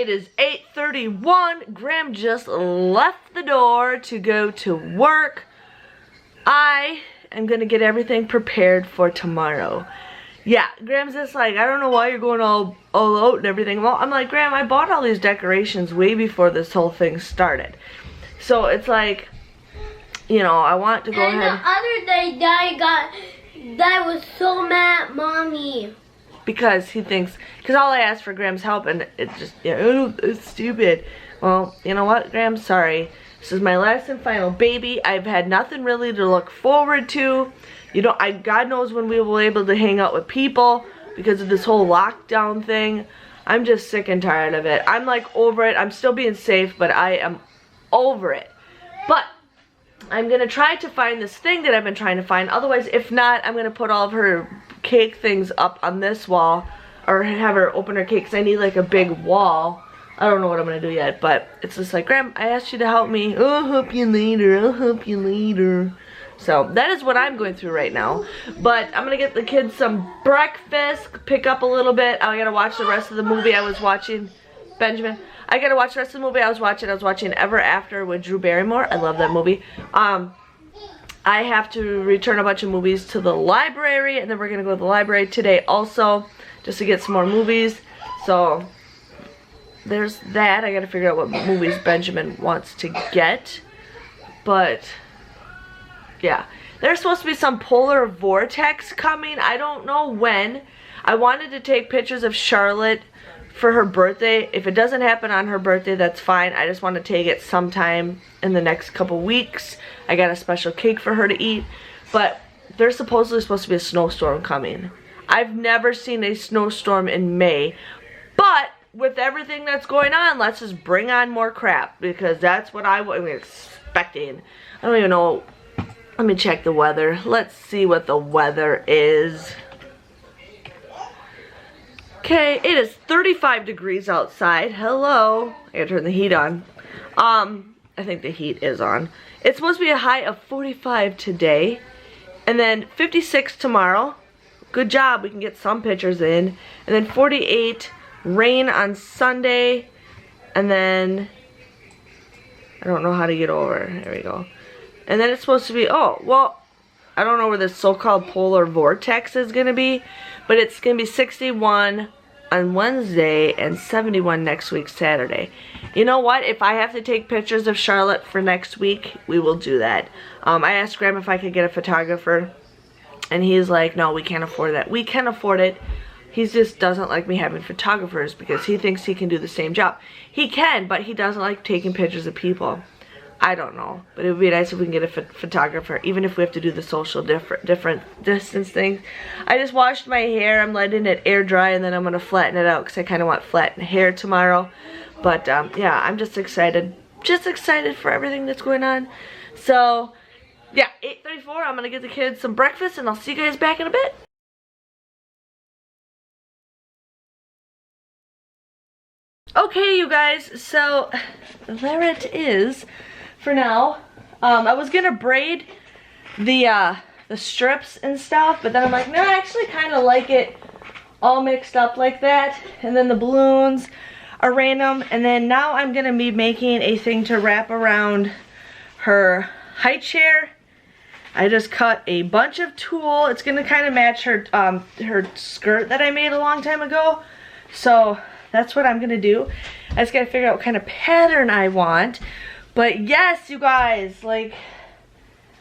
It is 8:31. Graham just left the door to go to work. I am gonna get everything prepared for tomorrow. Yeah, Graham's just like, I don't know why you're going all out and everything. Well, I'm like, Graham, I bought all these decorations way before this whole thing started. So it's like, you know, I want to go ahead. And the other day, Dad was so mad at Mommy. Because he thinks, because all I asked for Graham's help and it just, yeah, oh, it's stupid. Well, you know what, Graham, sorry. This is my last and final baby. I've had nothing really to look forward to. You know, God knows when we will be able to hang out with people because of this whole lockdown thing. I'm just sick and tired of it. I'm like over it. I'm still being safe, but I am over it. But I'm going to try to find this thing that I've been trying to find. Otherwise, if not, I'm going to put all of her cake things up on this wall. Or have her open her cake because I need like a big wall. I don't know what I'm going to do yet. But it's just like, Graham, I asked you to help me. I'll help you later. I'll help you later. So that is what I'm going through right now. But I'm going to get the kids some breakfast. Pick up a little bit. I got to watch the rest of the movie I was watching. Benjamin. I gotta watch the rest of the movie I was watching Ever After with Drew Barrymore. I love that movie. I have to return a bunch of movies to the library, and then we're gonna go to the library today also, just to get some more movies. So there's that. I gotta figure out what movies Benjamin wants to get. But yeah, there's supposed to be some polar vortex coming. I don't know when. I wanted to take pictures of Charlotte for her birthday. If it doesn't happen on her birthday, that's fine. I just want to take it sometime in the next couple weeks. I got a special cake for her to eat. But there's supposedly supposed to be a snowstorm coming. I've never seen a snowstorm in May. But with everything that's going on, let's just bring on more crap. Because that's what I'm expecting. I don't even know. Let me check the weather. Let's see what the weather is. Okay, it is 35 degrees outside. Hello. I gotta turn the heat on. I think the heat is on. It's supposed to be a high of 45 today. And then 56 tomorrow. Good job, we can get some pictures in. And then 48, rain on Sunday. And then, I don't know how to get over. There we go. And then it's supposed to be, oh, well, I don't know where this so-called polar vortex is gonna be. But it's going to be 61 on Wednesday and 71 next week, Saturday. You know what? If I have to take pictures of Charlotte for next week, we will do that. I asked Graham if I could get a photographer. And he's like, no, we can't afford that. We can afford it. He just doesn't like me having photographers because he thinks he can do the same job. He can, but he doesn't like taking pictures of people. I don't know, but it would be nice if we can get a photographer, even if we have to do the social different distance thing. I just washed my hair. I'm letting it air dry, and then I'm going to flatten it out because I kind of want flat hair tomorrow. But, yeah, I'm just excited. Just excited for everything that's going on. So, yeah, 8:34. I'm going to get the kids some breakfast, and I'll see you guys back in a bit. Okay, you guys, so there it is. For now, I was gonna braid the strips and stuff, but then I'm like, no, I actually kind of like it all mixed up like that. And then the balloons are random. And then now I'm gonna be making a thing to wrap around her high chair. I just cut a bunch of tulle. It's gonna kind of match her her skirt that I made a long time ago. So that's what I'm gonna do. I just gotta figure out what kind of pattern I want. But yes, you guys, like,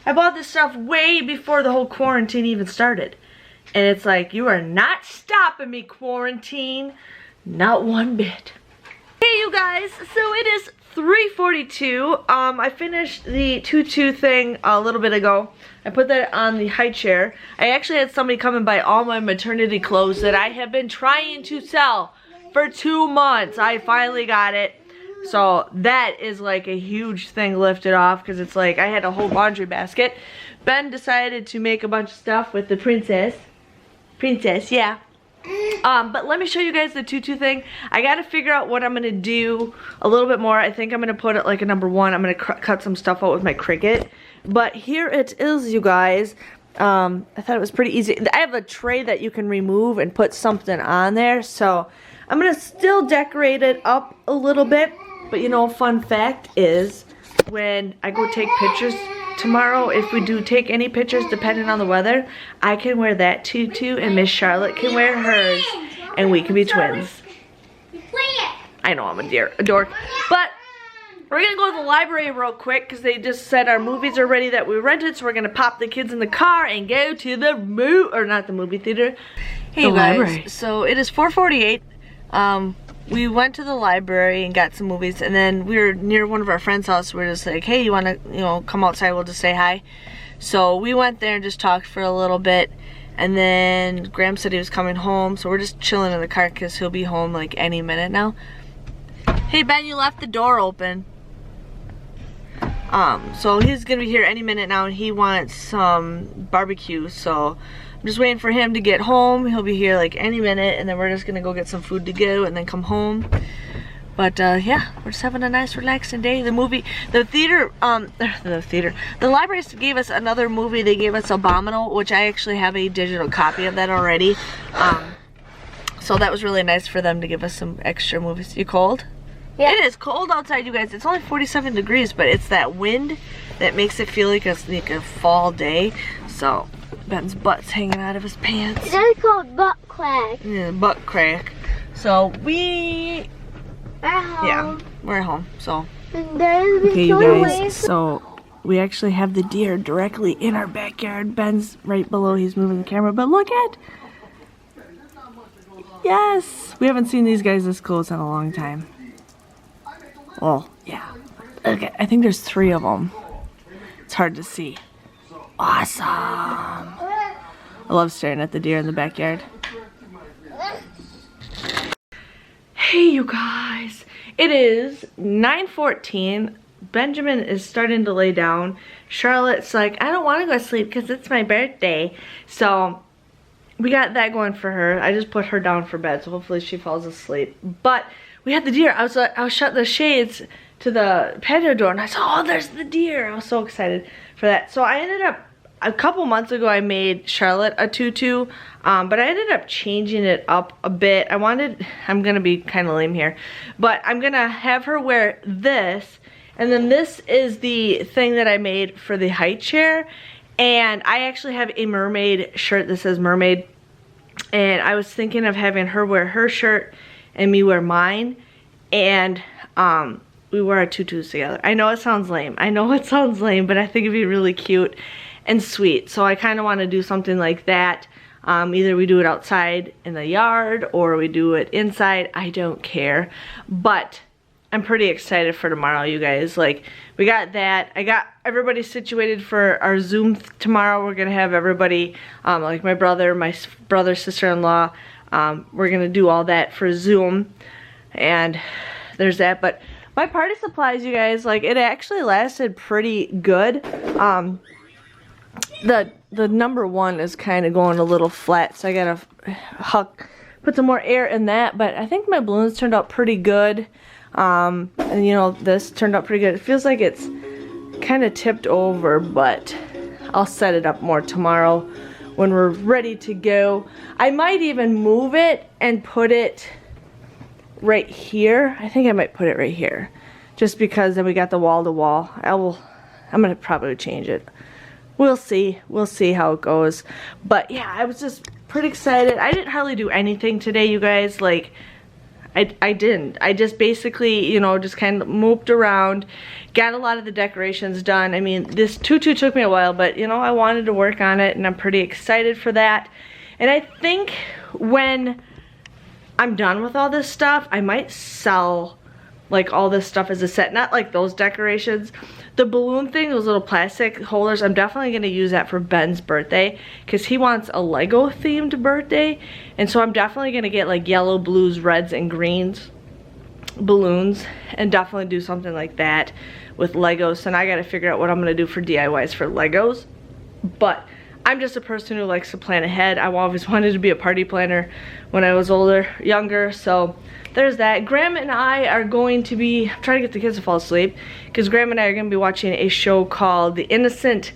I bought this stuff way before the whole quarantine even started. And it's like, you are not stopping me, quarantine. Not one bit. Hey, you guys, so it is 3:42. I finished the tutu thing a little bit ago. I put that on the high chair. I actually had somebody come and buy all my maternity clothes that I have been trying to sell for 2 months. I finally got it. So that is like a huge thing lifted off because it's like I had a whole laundry basket. Ben decided to make a bunch of stuff with the princess. Yeah. But let me show you guys the tutu thing. I gotta figure out what I'm gonna do a little bit more. I think I'm gonna put it like a #1. I'm gonna cut some stuff out with my Cricut. But here it is, you guys. I thought it was pretty easy. I have a tray that you can remove and put something on there. So I'm gonna still decorate it up a little bit, but you know, fun fact is when I go take pictures tomorrow, if we do take any pictures depending on the weather, I can wear that tutu and Miss Charlotte can wear hers and we can be twins. I know I'm a dork, but we're gonna go to the library real quick because they just said our movies are ready that we rented, so we're gonna pop the kids in the car and go to the movie theater. Hey you guys, library. So it is 4:48. We went to the library and got some movies, and then we were near one of our friends' house. We were just like, hey, you wanna, you know, come outside? We'll just say hi. So we went there and just talked for a little bit, and then Graham said he was coming home, so we're just chilling in the car because he'll be home like any minute now. Hey Ben, you left the door open. So he's gonna be here any minute now, and he wants some barbecue, so I'm just waiting for him to get home. He'll be here like any minute, and then we're just gonna go get some food to go and then come home. But yeah, we're just having a nice relaxing day. The library gave us another movie. They gave us Abominable, which I actually have a digital copy of that already. So that was really nice for them to give us some extra movies. You cold? Yeah. It is cold outside, you guys. It's only 47 degrees, but it's that wind that makes it feel like a fall day. So Ben's butt's hanging out of his pants. It's called butt crack. Yeah, butt crack. So we are home. Yeah, we're home. So okay, you guys. So we actually have the deer directly in our backyard. Ben's right below. He's moving the camera, but look at. Yes, we haven't seen these guys this close in a long time. Well, yeah. Okay, I think there's 3 of them. It's hard to see. Awesome. I love staring at the deer in the backyard. Hey, you guys. It is 9:14. Benjamin is starting to lay down. Charlotte's like, I don't want to go to sleep because it's my birthday. So we got that going for her. I just put her down for bed, so hopefully she falls asleep. But we had the deer. I was shut the shades to the patio door, and I saw, oh, there's the deer. I was so excited for that. So I ended up, a couple months ago, I made Charlotte a tutu, but I ended up changing it up a bit. I'm gonna be kind of lame here, but I'm gonna have her wear this, and then this is the thing that I made for the high chair, and I actually have a mermaid shirt that says mermaid, and I was thinking of having her wear her shirt and me wear mine, and we wear our tutus together. I know it sounds lame. I know it sounds lame, but I think it'd be really cute and sweet. So I kind of want to do something like that. Either we do it outside in the yard or we do it inside. I don't care. But I'm pretty excited for tomorrow, you guys. Like, we got that. I got everybody situated for our Zoom tomorrow. We're going to have everybody, like my brother, sister-in-law. We're going to do all that for Zoom. And there's that. But my party supplies, you guys, like, it actually lasted pretty good. The number 1 is kind of going a little flat, so I gotta put some more air in that. But I think my balloons turned out pretty good. And you know, this turned out pretty good. It feels like it's kind of tipped over, but I'll set it up more tomorrow when we're ready to go. I might even move it and put it right here. I think I might put it right here, just because then we got the wall to wall. I'm gonna probably change it. We'll see how it goes. But yeah, I was just pretty excited. I didn't hardly do anything today, you guys. Like, I didn't. I just basically, you know, just kind of moped around, got a lot of the decorations done. I mean, this tutu took me a while, but you know, I wanted to work on it, and I'm pretty excited for that. And I think when I'm done with all this stuff, I might sell like all this stuff as a set, not like those decorations. The balloon thing, those little plastic holders, I'm definitely gonna use that for Ben's birthday because he wants a Lego themed birthday. And so I'm definitely gonna get like yellow, blues, reds, and greens balloons and definitely do something like that with Legos. So now I gotta figure out what I'm gonna do for DIYs for Legos. But I'm just a person who likes to plan ahead. I always wanted to be a party planner when I was younger, so there's that. Graham and I are going to be trying to get the kids to fall asleep because Graham and I are going to be watching a show called The Innocence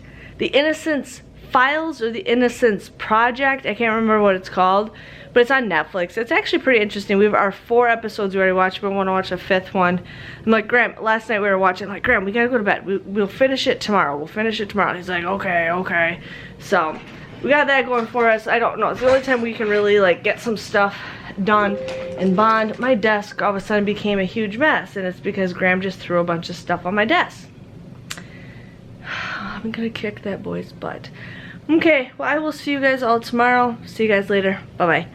Files or the Innocence Project. I can't remember what it's called, but it's on Netflix. It's actually pretty interesting. We have our 4 episodes we already watched, but we want to watch a 5th one. I'm like, Graham, last night we were watching, I'm like, Graham, we gotta go to bed. We'll finish it tomorrow. We'll finish it tomorrow. He's like, okay. So we got that going for us. I don't know. It's the only time we can really like get some stuff done and bond. My desk all of a sudden became a huge mess, and it's because Graham just threw a bunch of stuff on my desk. I'm gonna kick that boy's butt. Okay, well, I will see you guys all tomorrow. See you guys later. Bye-bye.